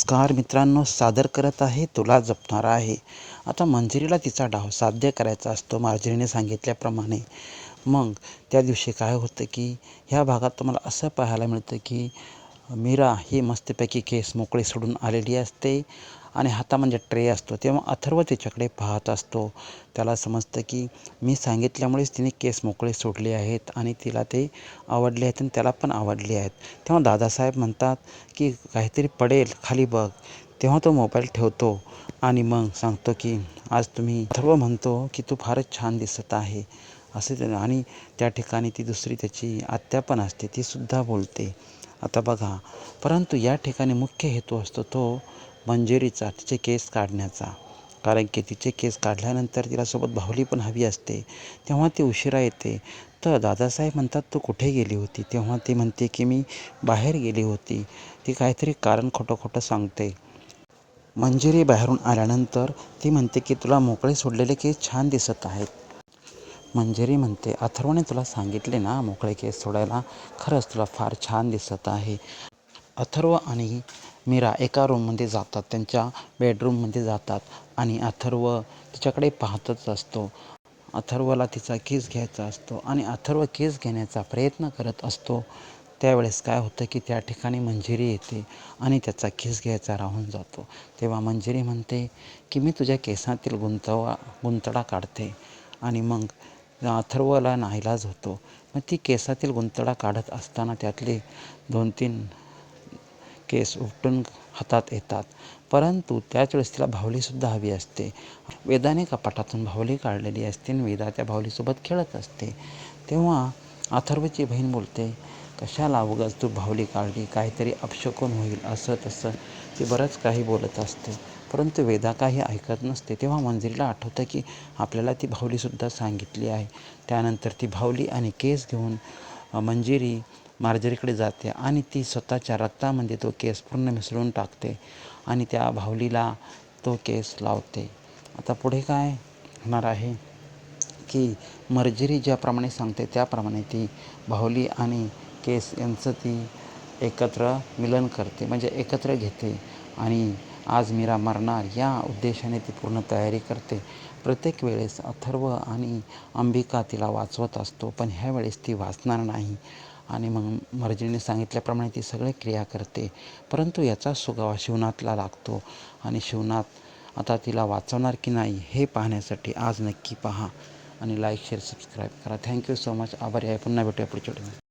नमस्कार मित्रांनो, सादर करत आहे तुला जपणारा आहे. आता मंजिरीला तिचा डाव साध्य करायचा असतो मार्जरीने सांगितल्याप्रमाणे. मग त्या दिवशी काय होतं की ह्या भागात तुम्हाला असं पाहायला मिळतं की मीरा ही मस्तपैकी केस मोकळे सोडून आलेली असते आणि हातामध्ये ट्रे असतो. तेव्हा अथर्व तिच्याकडे पाहत असतो. त्याला समजतं की मी सांगितल्यामुळेच तिने केस मोकळे सोडले आहेत आणि तिला ते आवडले आहेत आणि त्याला पण आवडले आहेत. तेव्हा दादासाहेब म्हणतात की काहीतरी पडेल, खाली बघ. तेव्हा तो मोबाईल ठेवतो आणि मग सांगतो की आज तुम्ही अथर्व म्हणतो की तू फारच छान दिसत आहे असे. आणि त्या ठिकाणी ती दुसरी त्याची आत्या पण असते, तीसुद्धा बोलते. आता बघा, परंतु या ठिकाणी मुख्य हेतू असतो तो मंजिरीचा, तिचे केस काढण्याचा. कारण की तिचे केस काढल्यानंतर तिला सोबत बाहुली पण हवी असते. तेव्हा ती उशिरा येते. तर दादासाहेब म्हणतात तू कुठे गेली होती? तेव्हा ती म्हणते की मी बाहेर गेली होती. ती काहीतरी कारण खोटं खोटं सांगते. मंजिरी बाहेरून आल्यानंतर ती म्हणते की तुला मोकळे सोडलेले केस छान दिसत आहेत. मंजिरी म्हणते अथर्वने तुला सांगितले ना मोकळे केस सोडायला, खरंच तुला फार छान दिसत आहे. अथर्व आणि मीरा एका रूममध्ये जातात, त्यांच्या बेडरूममध्ये जातात आणि अथर्व तिच्याकडे पाहतच असतो. अथर्वला तिचा केस घ्यायचा असतो आणि अथर्व केस घेण्याचा प्रयत्न करत असतो. त्यावेळेस काय होतं की त्या ठिकाणी मंजिरी येते आणि त्याचा केस घ्यायचा राहून जातो. तेव्हा मंजिरी म्हणते की मी तुझ्या केसातील गुंतडा काढते आणि मग अथर्वला नाईलाज होतो. मग ती केसातील गुंतडा काढत असताना त्यातले 2-3 केस उपटून हातात येतात. परंतु त्याच वेळेस तिला बाहुलीसुद्धा हवी असते. वेदाने कपाटातून बाहुली काढलेली असते आणि वेदा त्या बाहुलीसोबत खेळत असते. तेव्हा अथर्वची बहीण बोलते, कशाला उगाच तू बाहुली काढली, काहीतरी अपशकुन होईल, असं तसं ती बरंच काही बोलत असते. परंतु वेदा काही ऐकत नसते. तेव्हा मंजिरीला आठवतं की आपल्याला ती बाहुलीसुद्धा सांगितली आहे. त्यानंतर ती बाहुली आणि केस घेऊन मंजिरी मार्जरीकडे जाते आणि ती स्वतःच्या रक्तामध्ये तो केस पूर्ण मिसळून टाकते आणि त्या बाहुलीला तो केस लावते. आता पुढे काय होणार आहे की मंजिरी ज्याप्रमाणे सांगते त्याप्रमाणे ती बाहुली आणि केस यांचं ती एकत्र मिलन करते, म्हणजे एकत्र घेते आणि आज मीरा मरणार या उद्देशाने ती पूर्ण तयारी करते. प्रत्येक वेळेस अथर्व आणि अंबिका तिला वाचवत असतो, पण ह्यावेळेस ती वाचणार नाही आणि मग मंजिरीने सांगितल्याप्रमाणे ती सगळे क्रिया करते. परंतु याचा सुगावा शिवनाथला लागतो आणि शिवनाथ आता तिला वाचवणार की नाही हे पाहण्यासाठी आज नक्की पहा आणि लाईक, शेअर, सबस्क्राईब करा. Thank you so much. आभारी आहे. पुन्हा भेटूया पुढच्या व्हिडिओमध्ये.